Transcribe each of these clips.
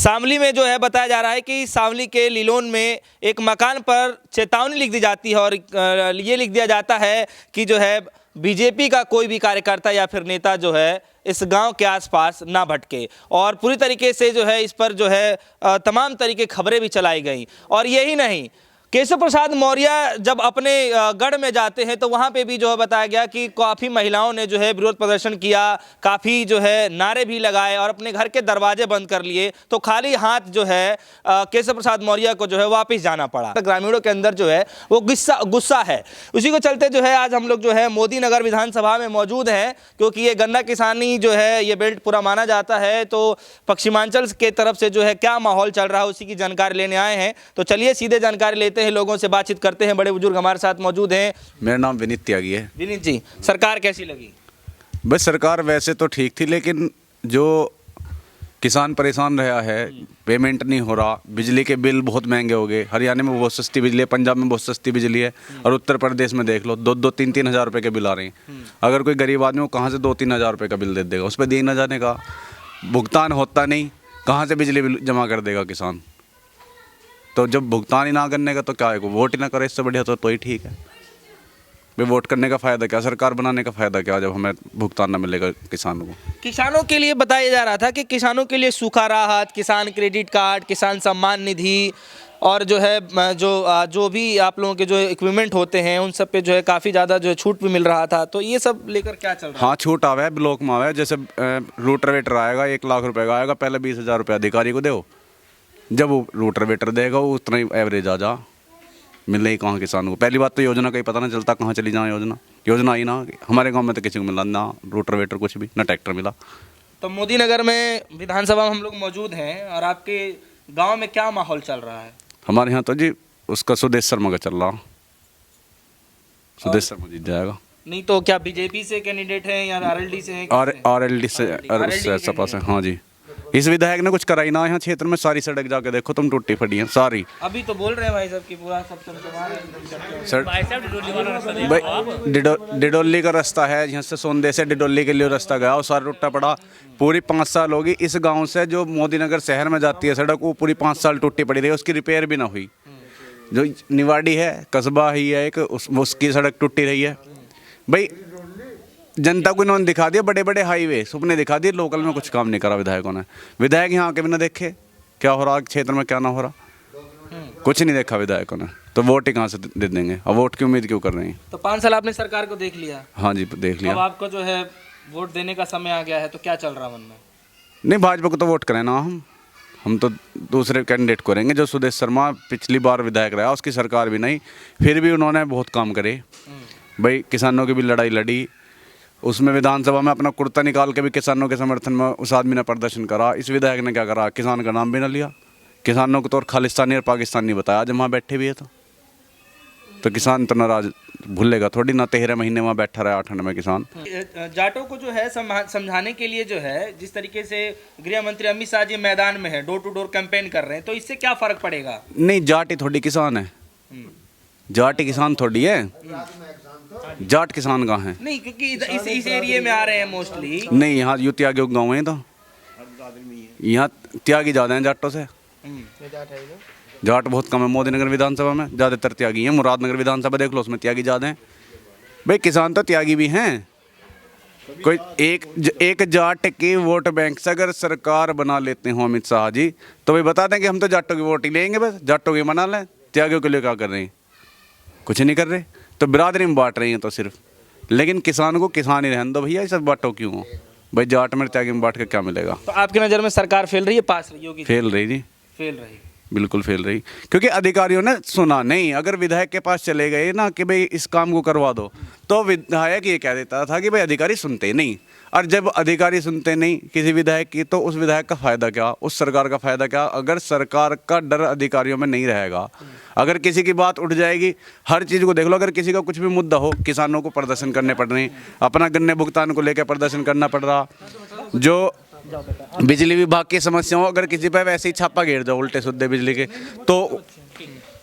शामली में जो है बताया जा रहा है कि शामली के लीलोन में एक मकान पर चेतावनी लिख दी जाती है और ये लिख दिया जाता है कि जो है बीजेपी का कोई भी कार्यकर्ता या फिर नेता जो है इस गांव के आसपास ना भटके। और पूरी तरीके से जो है इस पर जो है तमाम तरीके खबरें भी चलाई गई। और यही नहीं, केशव प्रसाद मौर्य जब अपने गढ़ में जाते हैं तो वहाँ पे भी जो है बताया गया कि काफ़ी महिलाओं ने जो है विरोध प्रदर्शन किया, काफ़ी जो है नारे भी लगाए और अपने घर के दरवाजे बंद कर लिए। तो खाली हाथ जो है केशव प्रसाद मौर्य को जो है वापस जाना पड़ा। तो ग्रामीणों के अंदर जो है वो गुस्सा है। उसी को चलते जो है आज हम लोग जो है मोदी नगर विधानसभा में मौजूद हैं, क्योंकि ये गन्ना किसानी जो है ये बेल्ट पूरा माना जाता है। तो पश्चिमांचल के तरफ से जो है क्या माहौल चल रहा है उसी की जानकारी लेने आए हैं। तो चलिए सीधे जानकारी लेते हैं, लोगों से बातचीत करते हैं। बड़े बुजुर्ग हमारे साथ मौजूद हैं। मेरा नाम विनीत त्यागी है। विनीत जी, सरकार कैसी लगी? बस सरकार वैसे तो ठीक थी, लेकिन जो किसान परेशान रहा है, पेमेंट नहीं हो रहा, बिजली के बिल बहुत महंगे हो गए। हरियाणा में बहुत सस्ती बिजली है, पंजाब में बहुत सस्ती बिजली है, और उत्तर प्रदेश में देख लो 2-3 हज़ार रुपये के बिल आ रहे हैं। अगर कोई गरीब आदमी वो कहाँ से 2-3 हज़ार रुपये का बिल दे देगा? उस पर दिए न जाने का भुगतान होता नहीं, कहाँ से बिजली बिल जमा कर देगा किसान? तो जब भुगतान ही ना करने का तो क्या है, वोट ही ना करे, इससे बढ़िया तो ही ठीक है। भाई वोट करने का फ़ायदा क्या, सरकार बनाने का फ़ायदा क्या जब हमें भुगतान ना मिलेगा किसानों को? किसानों के लिए बताया जा रहा था कि किसानों के लिए सूखा राहत, किसान क्रेडिट कार्ड, किसान सम्मान निधि और जो है जो भी आप लोगों के जो इक्विपमेंट होते हैं उन सब पे जो है काफ़ी ज़्यादा जो है छूट भी मिल रहा था। तो ये सब लेकर क्या चल रहा है? हाँ, छूट आवा है, ब्लॉक में आवा है। जैसे रोटावेटर आएगा 1 लाख रुपए का आएगा, पहले 20,000 रुपये अधिकारी को दो, जब वो रोटावेटर देगा वो उतना ही एवरेज आ जा मिलने ही कहाँ किसान को। पहली बात तो योजना का ही पता नहीं चलता कहाँ चली जाए योजना आई ना। हमारे गांव में तो किसी को मिला ना रोटावेटर, कुछ भी ना ट्रैक्टर मिला। तो मोदी नगर में विधानसभा में हम लोग मौजूद हैं और आपके गांव में क्या माहौल चल रहा है? हमारे यहाँ तो जी उसका सुदेश शर्मा का चल रहा, सुदेश शर्मा जीत जाएगा। नहीं तो क्या बीजेपी से कैंडिडेट है या आरएलडी से है? आरएलडी से सपा से। हाँ जी, इस विधायक ने कुछ कराई ना यहाँ क्षेत्र में। सारी सड़क जाके देखो तुम, टूटी फटी है सारी। अभी तो बोल रहे हैं भाई साहब की पूरा भाई डिडोली का रास्ता है, यहाँ से सोंदे से डिडोली के लिए रास्ता गया और सारा टूटा पड़ा। पूरी 5 साल होगी इस गांव से जो मोदी नगर शहर में जाती है सड़क, वो पूरी 5 साल टूटी पड़ी रही, उसकी रिपेयर भी ना हुई। जो निवाड़ी है, कस्बा ही है एक, उसकी सड़क टूटी रही है। भाई जनता को इन्होंने दिखा दिया बड़े बड़े हाईवे, सुपने दिखा दिए, लोकल में कुछ काम नहीं करा विधायकों ने। विधायक यहाँ आके भी ना देखे क्या हो रहा क्षेत्र में, क्या ना हो रहा, कुछ नहीं देखा विधायकों ने। तो वोट ही कहाँ से दे देंगे, और वोट की उम्मीद क्यों कर रहे हैं? तो 5 साल आपने सरकार को देख लिया। हाँ जी, देख लिया। अब आपको जो है वोट देने का समय आ गया है, तो क्या चल रहा मन में? नहीं, भाजपा को तो वोट करें ना हम तो दूसरे कैंडिडेट को करेंगे। जो सुदेश शर्मा पिछली बार विधायक रहा, उसकी सरकार भी नहीं, फिर भी उन्होंने बहुत काम करे। भाई किसानों की भी लड़ाई लड़ी, उसमें विधानसभा में अपना कुर्ता निकाल के भी किसानों के समर्थन में उस आदमी ने प्रदर्शन करा। इस विधायक ने क्या करा, किसान का नाम भी ना लिया, किसानों को तो और खालिस्तानी और पाकिस्तानी बताया। जब वहाँ बैठे भी है तो किसान तो नाराज भूलेगा थोड़ी ना। 13 महीने वहाँ बैठा रहा 8 में किसान। जाटों को जो है समझाने के लिए जो है जिस तरीके से गृह मंत्री अमित शाह जी मैदान में है, डोर टू डोर कैंपेन कर रहे हैं, तो इससे क्या फर्क पड़ेगा? नहीं, जाट थोड़ी किसान है, जाट किसान थोड़ी है। जाट किसान कहाँ है? नहीं, क्योंकि इस एरिया में आ रहे हैं मोस्टली। नहीं, यहाँ यू त्यागी गाँव है, तो यहाँ त्यागी ज़्यादा हैं जाटों से। जाट बहुत कम है मोदी नगर विधानसभा में, ज़्यादातर त्यागी हैं। मुरादनगर विधानसभा देख लो, उसमें त्यागी ज़्यादा हैं। भाई किसान तो त्यागी भी हैं। कोई एक जाट की वोट बैंक से अगर सरकार बना लेते हो अमित शाह जी, तो भाई बता दें कि हम तो जाटों की वोट ही लेंगे, बस जाटों की मना लें। त्यागियों के लिए क्या कर रहे हैं? कुछ नहीं कर रहे। तो बिरादरी में बांट रही हैं तो सिर्फ, लेकिन किसान को किसान ही रहने दो भैया, ये सब बांटो क्यों हो? भाई जाट में त्यागी में बांट के क्या मिलेगा? तो आपकी नज़र में सरकार फेल रही है, पास रही होगी? फेल रही जी, फेल रही, बिल्कुल फेल रही। क्योंकि अधिकारियों ने सुना नहीं। अगर विधायक के पास चले गए ना कि भाई इस काम को करवा दो, तो विधायक ये कह देता था कि भाई अधिकारी सुनते ही नहीं। और जब अधिकारी सुनते नहीं किसी विधायक की, तो उस विधायक का फ़ायदा क्या, उस सरकार का फ़ायदा क्या? अगर सरकार का डर अधिकारियों में नहीं रहेगा, अगर किसी की बात उठ जाएगी, हर चीज़ को देख लो, अगर किसी का कुछ भी मुद्दा हो, किसानों को प्रदर्शन करने पड़ रहे हैं, अपना गन्ने भुगतान को लेकर प्रदर्शन करना पड़ रहा, जो बिजली विभाग की समस्या हो, अगर किसी पर वैसे ही छापा घेर दो उल्टे सुद्दे बिजली के, तो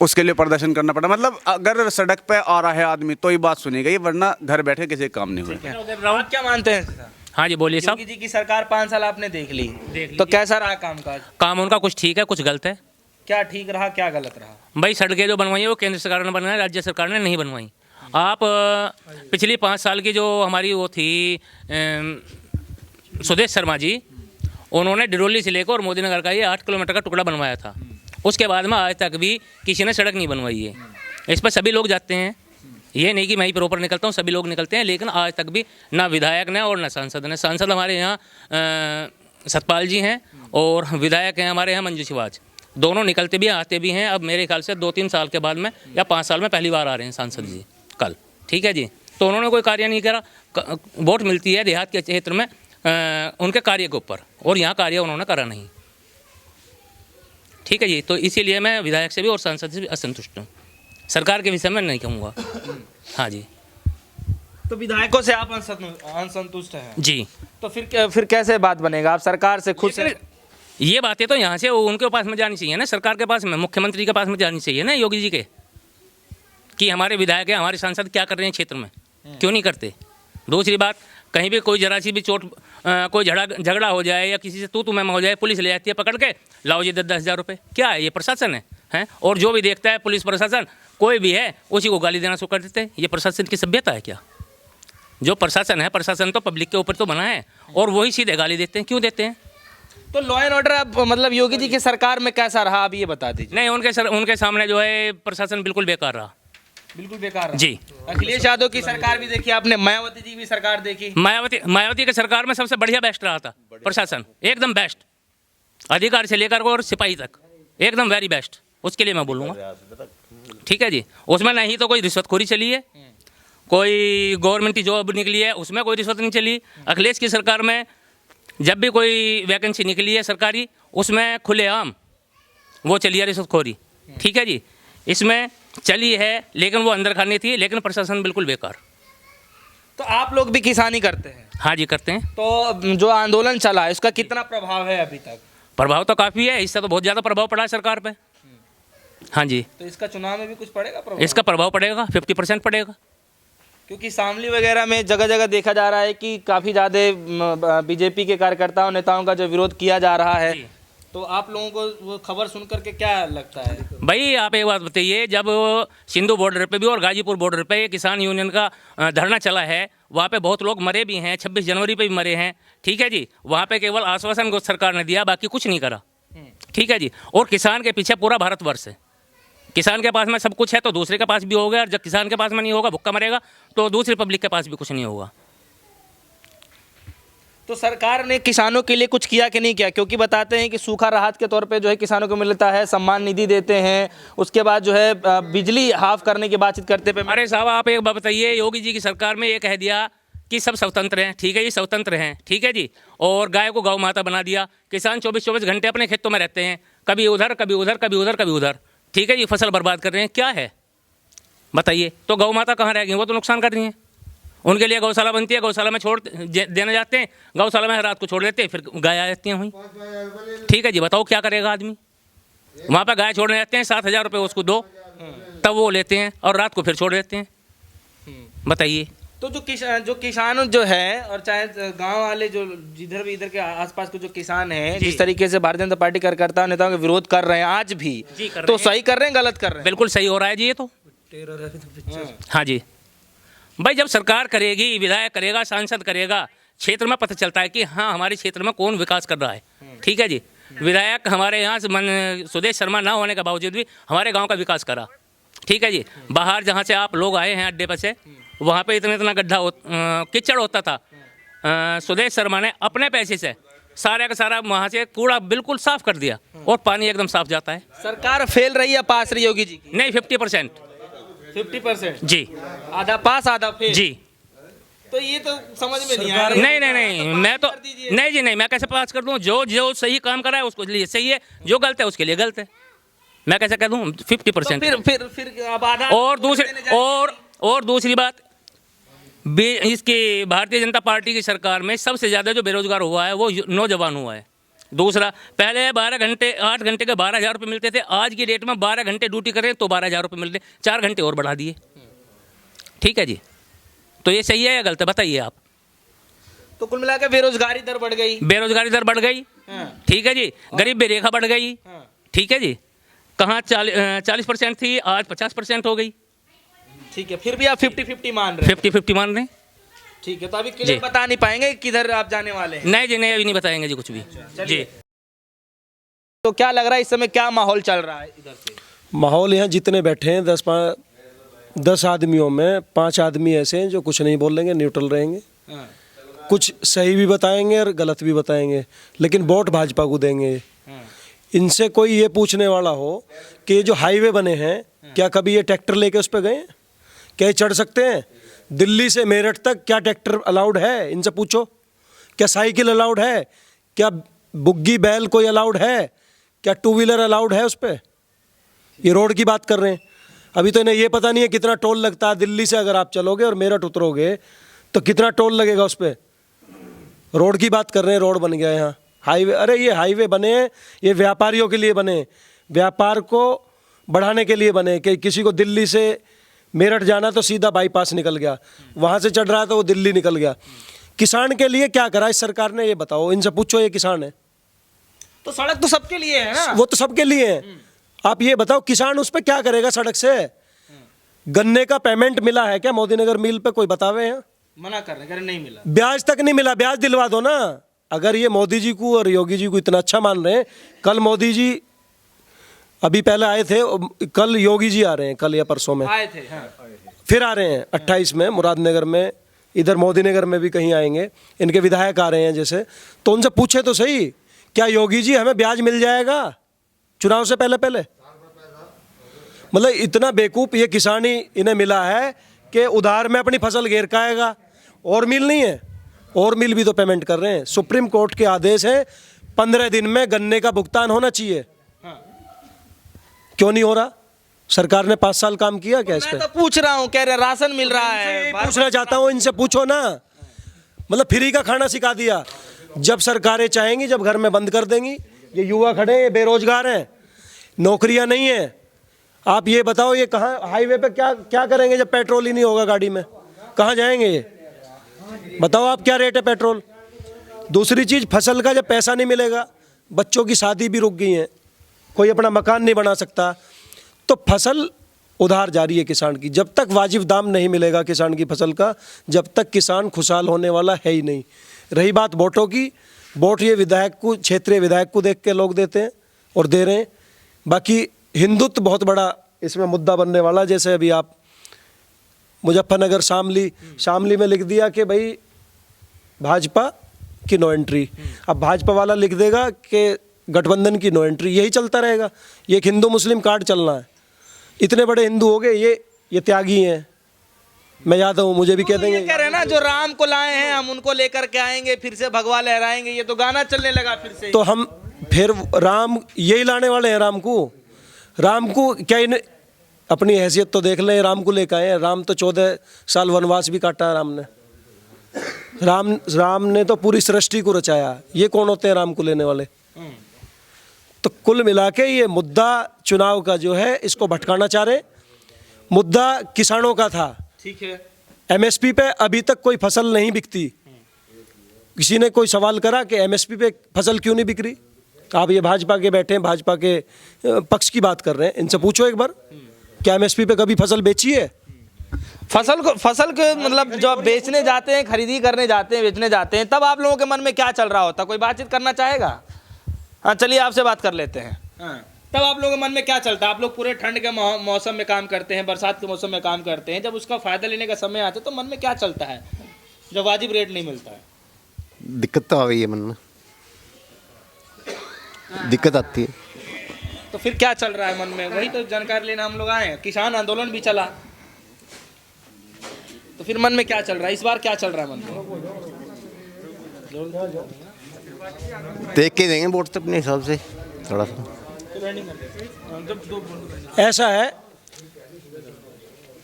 उसके लिए प्रदर्शन करना पड़ा। मतलब अगर सड़क पे आ रहा है आदमी तो ही बात सुनी गई, वरना घर बैठे किसी काम नहीं हुआ। क्या मानते हैं? हाँ जी बोलिए साहब। योगी जी की सरकार 5 साल आपने देख ली, तो कैसा रहा कामकाज? काम उनका कुछ ठीक है, कुछ गलत है। क्या ठीक रहा, क्या गलत रहा? भाई सड़कें जो बनवाई है वो केंद्र सरकार ने बनवाई, राज्य सरकार ने नहीं बनवाई। आप पिछली 5 साल की जो हमारी वो थी सुदेश शर्मा जी, उन्होंने डिडोली से लेकर और मोदी नगर का ये 8 किलोमीटर का टुकड़ा बनवाया था। उसके बाद में आज तक भी किसी ने सड़क नहीं बनवाई है। इस पर सभी लोग जाते हैं, ये नहीं कि मैं ही प्रॉपर निकलता हूँ, सभी लोग निकलते हैं, लेकिन आज तक भी ना विधायक ने और ना सांसद ने। सांसद हमारे यहाँ सतपाल जी हैं और विधायक हैं हमारे यहाँ मंजू शिवाज, दोनों निकलते भी हैं, आते भी हैं। अब मेरे ख्याल से 2-3 साल के बाद में या 5 साल में पहली बार आ रहे हैं सांसद जी कल, ठीक है जी। तो उन्होंने कोई कार्य नहीं करा। वोट मिलती है देहात के क्षेत्र में उनके कार्य के ऊपर, और यहाँ कार्य उन्होंने करा नहीं, ठीक है जी। तो इसीलिए मैं विधायक से भी और सांसद से भी असंतुष्ट हूँ, सरकार के विषय में नहीं कहूँगा। हाँ जी। तो विधायकों से आप असंतुष्ट हैं जी। तो फिर कैसे बात बनेगा? आप सरकार से खुश हैं? ये बातें तो यहाँ से उनके पास में जानी चाहिए ना, सरकार के पास में, मुख्यमंत्री के पास में जानी चाहिए ना, योगी जी के, कि हमारे विधायक हैं, हमारे सांसद क्या कर रहे हैं क्षेत्र में, क्यों नहीं करते। दूसरी बात, कहीं भी कोई जरा सी भी चोट कोई झगड़ा हो जाए या किसी से तू मैं हो जाए, पुलिस ले जाती है पकड़ के, लाओ जी 10-10 हज़ार रुपये। क्या है ये? प्रशासन है, हैं? और जो भी देखता है पुलिस प्रशासन कोई भी है उसी को गाली देना शुरू कर देते हैं। ये प्रशासन की सभ्यता है क्या? जो प्रशासन है, प्रशासन तो पब्लिक के ऊपर तो बना है, और वही सीधे गाली देते हैं। क्यों देते हैं? तो लॉ एंड ऑर्डर अब मतलब योगी जी की सरकार में कैसा रहा, आप ये बता दीजिए। नहीं, उनके सामने जो है प्रशासन बिल्कुल बेकार रहा, बिल्कुल बेकार रहा। जी। अखिलेश यादव की सरकार भी देखी आपने, मायावती जी की सरकार देखी। मायावती की सरकार में सबसे बढ़िया बेस्ट रहा था प्रशासन, एकदम बेस्ट, अधिकारी से लेकर और सिपाही तक एकदम वेरी बेस्ट, उसके लिए मैं बोलूँगा, ठीक है जी। उसमें नहीं तो कोई रिश्वतखोरी चली है, कोई गवर्नमेंट की जॉब निकली है उसमें कोई रिश्वत नहीं चली। अखिलेश की सरकार में जब भी कोई वैकेंसी निकली है सरकारी, उसमें खुलेआम वो चली है रिश्वतखोरी, ठीक है जी। इसमें चली है लेकिन वो अंदर खानी थी, लेकिन प्रशासन बिल्कुल बेकार। तो आप लोग भी किसानी करते हैं? हाँ जी करते हैं। तो जो आंदोलन चला है उसका कितना प्रभाव है अभी तक? प्रभाव तो काफ़ी है, इससे तो बहुत ज़्यादा प्रभाव पड़ा है सरकार पे। हाँ जी। तो इसका चुनाव में भी कुछ पड़ेगा प्रभाव? इसका प्रभाव पड़ेगा, 50% पड़ेगा, क्योंकि शामली वगैरह में जगह जगह देखा जा रहा है कि काफ़ी ज़्यादा बीजेपी के कार्यकर्ताओं नेताओं का जो विरोध किया जा रहा है। तो आप लोगों को वो खबर सुन करके क्या लगता है? भाई आप एक बात बताइए, जब सिंधु बॉर्डर पे भी और गाजीपुर बॉर्डर पे किसान यूनियन का धरना चला है, वहाँ पे बहुत लोग मरे भी हैं, 26 जनवरी पे भी मरे हैं, ठीक है जी। वहाँ पे केवल आश्वासन को सरकार ने दिया, बाकी कुछ नहीं करा, ठीक है जी। और किसान के पीछे पूरा भारतवर्ष है। किसान के पास में सब कुछ है तो दूसरे के पास भी होगा, और जब किसान के पास में नहीं होगा, भुक्का मरेगा, तो दूसरी पब्लिक के पास भी कुछ नहीं होगा। तो सरकार ने किसानों के लिए कुछ किया कि नहीं किया? क्योंकि बताते हैं कि सूखा राहत के तौर पे जो है किसानों को मिलता है, सम्मान निधि देते हैं, उसके बाद जो है बिजली हाफ करने की बातचीत करते पे। अरे साहब आप एक बात बताइए, योगी जी की सरकार में ये कह दिया कि सब स्वतंत्र हैं, ठीक है जी, स्वतंत्र हैं, ठीक है जी, और गाय को गौ माता बना दिया। किसान 24-24 घंटे अपने खेतों में रहते हैं, कभी उधर कभी उधर कभी उधर कभी उधर, ठीक है जी, फसल बर्बाद कर रहे हैं। क्या है बताइए? तो गौ माता कहाँ रह गई? वो तो नुकसान कर रही हैं। उनके लिए गौशाला बनती है, गौशाला में छोड़ देने जाते हैं, गौशाला में रात को छोड़ देते हैं, फिर गाय आ जाती हैं वहीं, ठीक है जी। बताओ क्या करेगा आदमी? वहाँ पर गाय छोड़ने जाते हैं, 7,000 रुपये उसको दो, तब वो लेते हैं और रात को फिर छोड़ देते हैं, बताइए। तो जो किसान जो है, और चाहे गांव वाले जो जिधर भी इधर के आसपास के जो किसान हैं, जिस तरीके से भारतीय जनता पार्टी कार्यकर्ता नेताओं का विरोध कर रहे हैं आज भी, तो सही कर रहे हैं गलत कर रहे हैं? बिल्कुल सही हो रहा है जी, ये तो। हाँ जी भाई, जब सरकार करेगी, विधायक करेगा, सांसद करेगा, क्षेत्र में पता चलता है कि हाँ हमारे क्षेत्र में कौन विकास कर रहा है, ठीक है जी। विधायक हमारे यहाँ से सुदेश शर्मा ना होने के बावजूद भी हमारे गांव का विकास करा, ठीक है जी। बाहर जहाँ से आप लोग आए हैं अड्डे पर से, वहाँ पे इतना गड्ढा कीचड़ होता था, सुदेश शर्मा ने अपने पैसे से सारा का सारा वहाँ से कूड़ा बिल्कुल साफ कर दिया और पानी एकदम साफ जाता है। सरकार फेल रही है पास रही योगी जी की? नहीं, 50%। 50% जी, आधा पास आधा फेल जी। तो ये तो समझ में नहीं आ रहा। नहीं, मैं तो नहीं जी, नहीं, मैं कैसे पास कर दूं? जो सही काम करा है उसके लिए सही है, जो गलत है उसके लिए गलत है। मैं कैसे कह दूं 50%? फिर अब आधा। और दूसरी बात, इसकी भारतीय जनता पार्टी की सरकार में सबसे ज़्यादा जो बेरोजगार हुआ है वो नौजवान हुआ है। दूसरा, पहले 8 घंटे के 12,000 रुपये मिलते थे, आज की डेट में 12 घंटे ड्यूटी करें तो 12,000 रुपये मिलते, 4 घंटे और बढ़ा दिए, ठीक है जी। तो ये सही है या गलत है बताइए आप? तो कुल मिलाकर बेरोजगारी दर बढ़ गई। बेरोजगारी दर बढ़ गई, ठीक है जी। गरीबी रेखा बढ़ गई, ठीक है जी। कहाँ 40% थी, आज 50% हो गई। ठीक है, फिर भी आप 50-50 मान रहे हैं। 50-50 मान रहे हैं। ठीक है, तो अभी क्लियर जी। बता नहीं पाएंगे किधर आप जाने वाले हैं। नहीं जी, नहीं, अभी नहीं बताएंगे जी कुछ भी जी। तो क्या लग रहा है इस समय क्या माहौल चल रहा है इधर से? माहौल यहाँ जितने बैठे हैं 10 आदमियों में 5 आदमी ऐसे हैं जो कुछ नहीं बोलेंगे, न्यूट्रल रहेंगे। कुछ सही भी बताएंगे और गलत भी बताएंगे, लेकिन वोट भाजपा को देंगे। इनसे कोई ये पूछने वाला हो कि ये जो हाईवे बने हैं, क्या कभी ये ट्रैक्टर लेके उस पर गए हैं? क्या ये चढ़ सकते हैं? दिल्ली से मेरठ तक क्या ट्रैक्टर अलाउड है? इनसे पूछो। क्या साइकिल अलाउड है? क्या बुग्गी बैल कोई अलाउड है? क्या 2 व्हीलर अलाउड है उस पर? ये रोड की बात कर रहे हैं। अभी तो इन्हें ये पता नहीं है कितना टोल लगता है। दिल्ली से अगर आप चलोगे और मेरठ उतरोगे तो कितना टोल लगेगा उस पर? रोड की बात कर रहे हैं, रोड बन गया यहाँ हाईवे। अरे ये हाईवे बने हैं, ये व्यापारियों के लिए बने, व्यापार को बढ़ाने के लिए बने। कि किसी को दिल्ली से मेरठ जाना तो सीधा बाईपास निकल गया, वहाँ से चढ़ रहा तो वो दिल्ली निकल गया। किसान के लिए क्या करा इस सरकार ने, ये बताओ। इनसे पूछो, ये किसान है। तो सड़क तो सबके लिए है ना। वो तो सबके लिए है। आप ये बताओ किसान उस पर क्या करेगा सड़क से? गन्ने का पेमेंट मिला है क्या मोदी नगर मिल पे? कोई बतावे हैं? मना कर रहे हैं, नहीं मिला। ब्याज तक नहीं मिला, ब्याज दिलवा दो ना। अगर ये मोदी जी को और योगी जी को इतना अच्छा मान रहे हैं, कल मोदी जी अभी पहले आए थे, कल योगी जी आ रहे हैं, कल या परसों में आए थे। फिर आ रहे हैं 28 में मुरादनगर में, इधर मोदी नगर में भी कहीं आएंगे। इनके विधायक आ रहे हैं जैसे, तो उनसे पूछे तो सही, क्या योगी जी हमें ब्याज मिल जाएगा चुनाव से पहले पहले? मतलब इतना बेवकूफ़ ये किसान ही इन्हें मिला है कि उधार में अपनी फसल घेर का आएगा। और मिल नहीं है, और मिल भी तो पेमेंट कर रहे हैं। सुप्रीम कोर्ट के आदेश है 15 दिन में गन्ने का भुगतान होना चाहिए। क्यों नहीं हो रहा? सरकार ने 5 साल काम किया क्या इस पे? मैं तो पूछ रहा हूँ, कह रहे राशन मिल रहा है। पूछना चाहता हूँ, इनसे पूछो ना। मतलब फ्री का खाना सिखा दिया। जब सरकारें चाहेंगी, जब घर में बंद कर देंगी। ये युवा खड़े हैं, ये बेरोजगार हैं, नौकरियां नहीं है। आप ये बताओ, ये कहाँ हाईवे पे क्या क्या करेंगे जब पेट्रोल ही नहीं होगा गाड़ी में? कहाँ जाएंगे ये? बताओ आप, क्या रेट है पेट्रोल? दूसरी चीज़, फसल का जब पैसा नहीं मिलेगा, बच्चों की शादी भी रुक गई है, कोई अपना मकान नहीं बना सकता, तो फसल उधार जारी है किसान की। जब तक वाजिब दाम नहीं मिलेगा किसान की फसल का, जब तक किसान खुशहाल होने वाला है ही नहीं। रही बात वोटों की, वोट ये विधायक को, क्षेत्रीय विधायक को देख के लोग देते हैं और दे रहे हैं। बाकी हिंदुत्व बहुत बड़ा इसमें मुद्दा बनने वाला। जैसे अभी आप मुजफ्फरनगर शामली में लिख दिया कि भाई भाजपा की नो एंट्री। अब भाजपा वाला लिख देगा कि गठबंधन की नो एंट्री। यही चलता रहेगा। ये एक हिंदू मुस्लिम कार्ड चलना है। इतने बड़े हिंदू हो गए, ये त्यागी हैं। मैं याद हूँ, मुझे भी कह देंगे, कह रहे ना जो राम को लाए हैं हम उनको लेकर के आएंगे, फिर से भगवा लहराएंगे। ये तो गाना चलने लगा फिर से। तो हम फिर राम यही लाने वाले हैं। राम को क्या, इन अपनी हैसियत तो देख लें। राम को लेकर आए हैं। राम तो 14 साल वनवास भी काटा है राम ने। राम ने तो पूरी सृष्टि को रचाया। ये कौन होते हैं राम को लेने वाले? तो कुल मिला के ये मुद्दा चुनाव का जो है, इसको भटकाना चाह रहे। मुद्दा किसानों का था। ठीक है। एमएसपी पे अभी तक कोई फसल नहीं बिकती। किसी ने कोई सवाल करा कि एमएसपी पे फसल क्यों नहीं बिक रही? आप ये भाजपा के बैठे हैं, भाजपा के पक्ष की बात कर रहे हैं, इनसे पूछो एक बार, क्या एमएसपी पे कभी फसल बेची है? फसल को मतलब जब बेचने जाते हैं, खरीदी करने जाते हैं, बेचने जाते हैं, तब आप लोगों के मन में क्या चल रहा होता? कोई बातचीत करना चाहेगा? हाँ, चलिए आपसे बात कर लेते हैं। तब आप लोगों के मन में क्या चलता है? आप लोग पूरे ठंड के मौसम में काम करते हैं, बरसात के मौसम में काम करते हैं, जब उसका फायदा लेने का समय आता है तो मन में क्या चलता है जब वाजिब रेट नहीं मिलता है? दिक्कत तो आ गई है मन में, दिक्कत आती है। तो फिर क्या चल रहा है मन में? वही तो जानकारी लेना हम लोग आए हैं। किसान आंदोलन भी चला, तो फिर मन में क्या चल रहा है? इस बार क्या चल रहा है मन में? देख के देंगे वोट तो अपने हिसाब से थोड़ा सा। ऐसा है,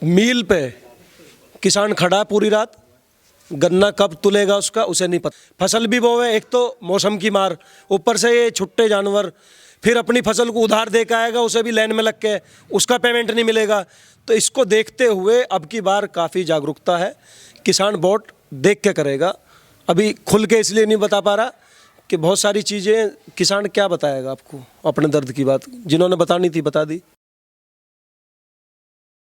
मील पे किसान खड़ा पूरी रात, गन्ना कब तुलेगा उसका उसे नहीं पता। फसल भी वो है, एक तो मौसम की मार, ऊपर से ये छुट्टे जानवर, फिर अपनी फसल को उधार दे के आएगा, उसे भी लाइन में लग के उसका पेमेंट नहीं मिलेगा। तो इसको देखते हुए अब की बार काफ़ी जागरूकता है। किसान वोट देख के करेगा। अभी खुल के इसलिए नहीं बता पा रहा कि बहुत सारी चीज़ें किसान क्या बताएगा आपको, अपने दर्द की बात जिन्होंने बतानी थी बता दी।